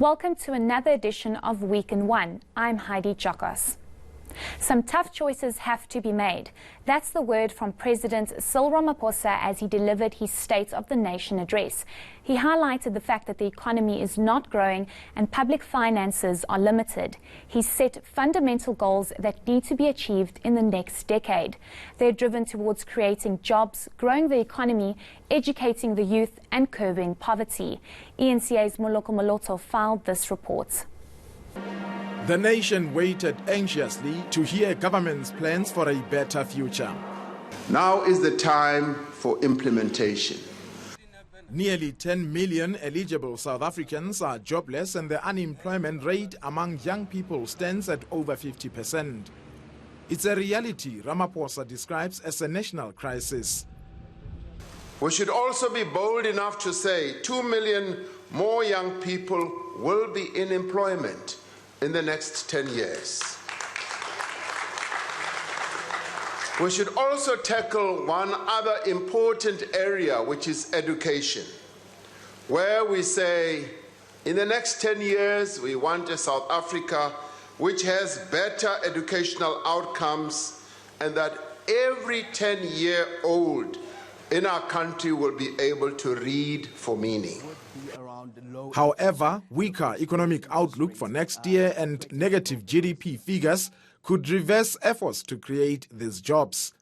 Welcome to another edition of Week in One. I'm Heidi Jokos. Some tough choices have to be made. That's the word from President Cyril Ramaphosa as he delivered his State of the Nation address. He highlighted the fact that the economy is not growing and public finances are limited. He set fundamental goals that need to be achieved in the next decade. They're driven towards creating jobs, growing the economy, educating the youth and curbing poverty. ENCA's Moloko Moloto filed this report. The nation waited anxiously to hear government's plans for a better future. Now is the time for implementation. Nearly 10 million eligible South Africans are jobless and the unemployment rate among young people stands at over 50%. It's a reality Ramaphosa describes as a national crisis. We should also be bold enough to say 2 million more young people will be in employment in the next 10 years. We should also tackle one other important area, which is education, where we say in the next 10 years we want a South Africa which has better educational outcomes and that every 10-year-old in our country will be able to read for meaning. However, weaker economic outlook for next year and negative GDP figures could reverse efforts to create these jobs.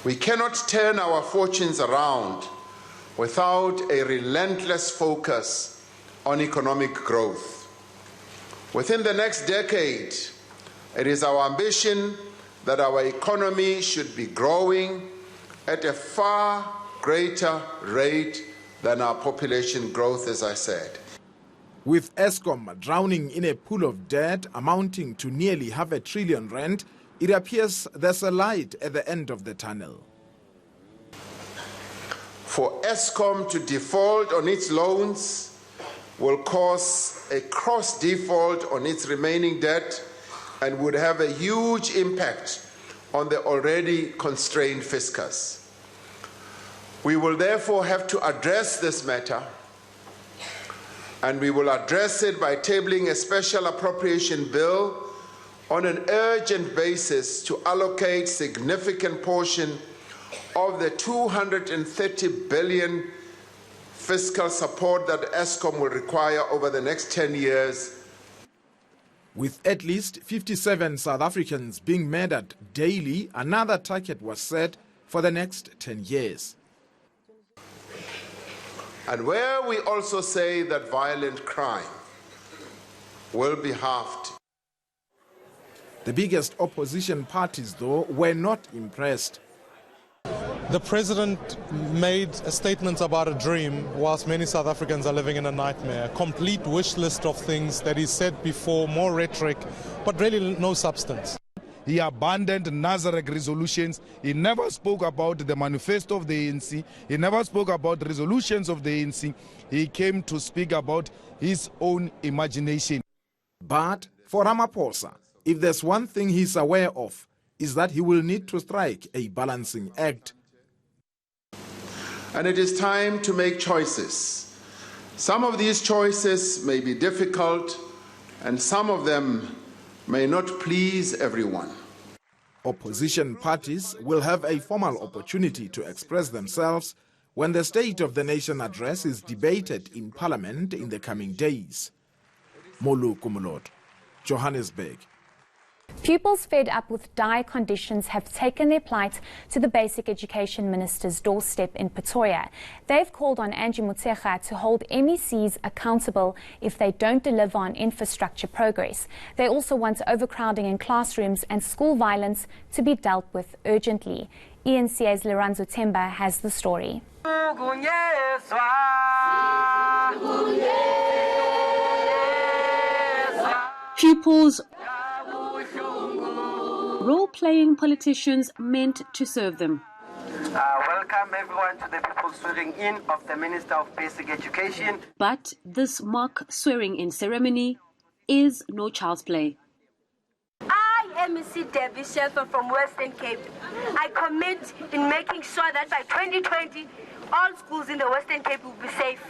We cannot turn our fortunes around without a relentless focus on economic growth. Within the next decade, it is our ambition that our economy should be growing at a far greater rate than our population growth, as I said. With Eskom drowning in a pool of debt amounting to nearly R500 billion, it appears there's a light at the end of the tunnel. For Eskom to default on its loans will cause a cross-default on its remaining debt and would have a huge impact on the already constrained fiscus. We will therefore have to address this matter, and we will address it by tabling a special appropriation bill on an urgent basis to allocate significant portion of the 230 billion fiscal support that Eskom will require over the next 10 years. With at least 57 South Africans being murdered daily, another target was set for the next 10 years. And where we also say that violent crime will be halved. The biggest opposition parties, though, were not impressed. The president made a statement about a dream, whilst many South Africans are living in a nightmare. A complete wish list of things that he said before, more rhetoric, but really no substance. He abandoned Nazareth resolutions. He never spoke about the manifesto of the ANC. He never spoke about the resolutions of the ANC. He came to speak about his own imagination. But for Ramaphosa, if there's one thing he's aware of, is that he will need to strike a balancing act. And it is time to make choices. Some of these choices may be difficult, and some of them may not please everyone. Opposition parties will have a formal opportunity to express themselves when the State of the Nation address is debated in Parliament in the coming days. Moloko Moloto, Johannesburg. Pupils fed up with dire conditions have taken their plight to the Basic Education Minister's doorstep in Pretoria. They've called on Angie Motshekga to hold MECs accountable if they don't deliver on infrastructure progress. They also want overcrowding in classrooms and school violence to be dealt with urgently. ENCA's Lorenzo Temba has the story. Pupils role-playing politicians meant to serve them. Welcome everyone to the people swearing in of the Minister of Basic Education. But this mock swearing-in ceremony is no child's play. I am MEC Debbie Shelfer from Western Cape. I commit in making sure that by 2020, all schools in the Western Cape will be safe.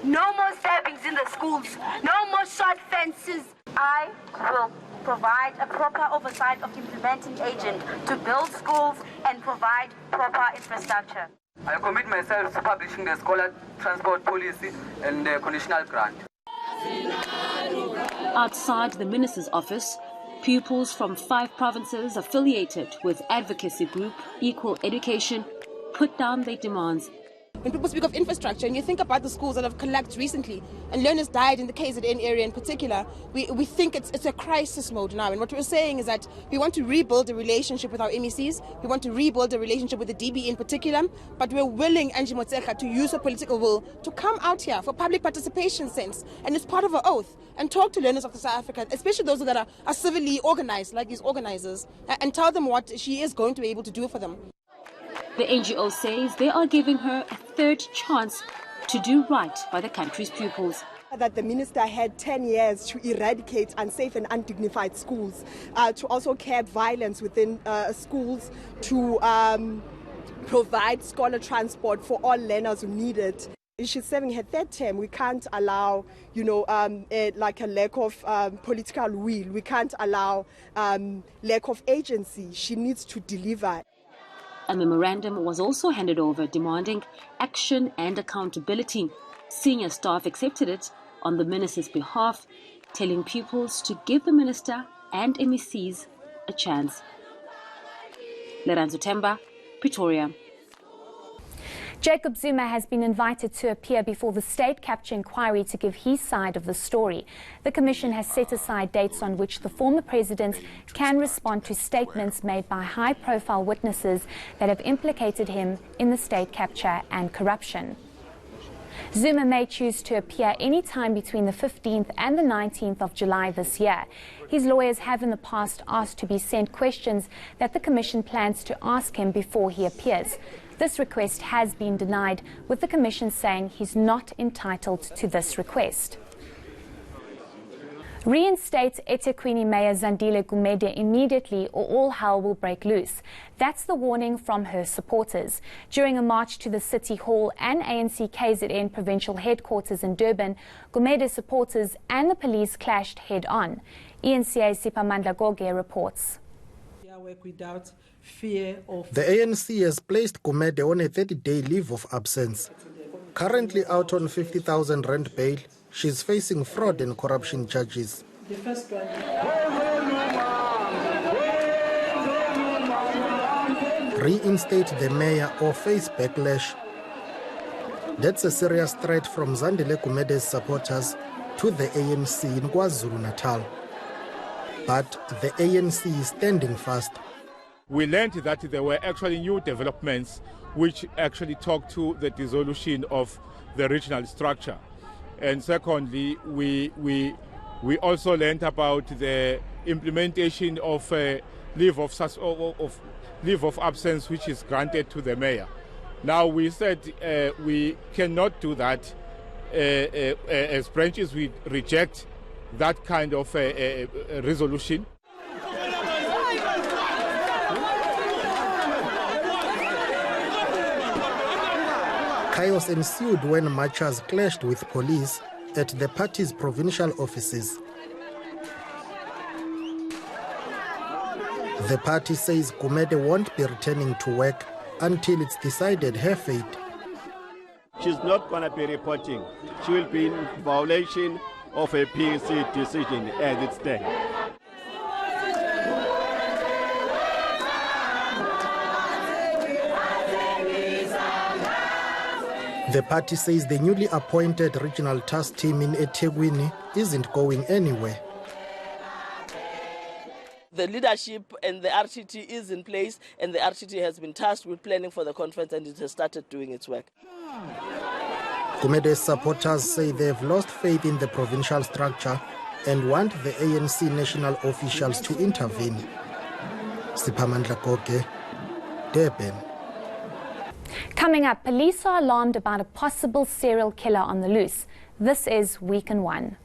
No more stabbings in the schools. No more short fences. I will provide a proper oversight of implementing agent to build schools and provide proper infrastructure. I commit myself to publishing the scholar transport policy and the conditional grant. Outside the minister's office, pupils from 5 provinces affiliated with advocacy group Equal Education put down their demands. When people speak of infrastructure and you think about the schools that have collapsed recently and learners died in the KZN area in particular, we think it's a crisis mode now. And what we're saying is that we want to rebuild a relationship with our MECs, we want to rebuild a relationship with the DB in particular, but we're willing, Angie Motsekga, to use her political will to come out here for public participation sense, and it's part of her oath, and talk to learners of South Africa, especially those that are civilly organized, like these organizers, and tell them what she is going to be able to do for them. The NGO says they are giving her a third chance to do right by the country's pupils. That the minister had 10 years to eradicate unsafe and undignified schools, to also curb violence within schools, to provide scholar transport for all learners who need it. She's serving her third term. We can't allow, like a lack of political will. We can't allow lack of agency. She needs to deliver. A memorandum was also handed over demanding action and accountability. Senior staff accepted it on the minister's behalf, telling pupils to give the minister and MECs a chance. Leranzo Temba, Pretoria. Jacob Zuma has been invited to appear before the state capture inquiry to give his side of the story. The commission has set aside dates on which the former president can respond to statements made by high-profile witnesses that have implicated him in the state capture and corruption. Zuma may choose to appear any time between the 15th and the 19th of July this year. His lawyers have in the past asked to be sent questions that the commission plans to ask him before he appears. This request has been denied, with the commission saying he's not entitled to this request. Reinstate eThekwini Mayor Zandile Gumede immediately or all hell will break loose. That's the warning from her supporters. During a march to the City Hall and ANC KZN provincial headquarters in Durban, Gumede's supporters and the police clashed head-on. ENCA's Sipamandla Goge reports. Without fear of the ANC has placed Gumede on a 30-day leave of absence. Currently out on 50,000 rand bail, she's facing fraud and corruption charges. The first one. Reinstate the mayor or face backlash. That's a serious threat from Zandile Gumede's supporters to the ANC in KwaZulu-Natal. But the ANC is standing fast. We learned that there were actually new developments which actually talk to the dissolution of the regional structure. And secondly, we also learned about the implementation of leave of absence which is granted to the mayor. Now we said we cannot do that. As branches, we reject that kind of resolution. Chaos ensued when marchers clashed with police at the party's provincial offices. The party says Gumede won't be returning to work until it's decided her fate. She's not going to be reporting. She will be in violation of a PEC decision as it stands. The party says the newly appointed regional task team in eThekwini isn't going anywhere. The leadership and the RTT is in place, and the RTT has been tasked with planning for the conference, and it has started doing its work. Gumede's supporters say they've lost faith in the provincial structure and want the ANC national officials to intervene. Sipamandla Goge, Durban. Coming up, police are alarmed about a possible serial killer on the loose. This is Week in One.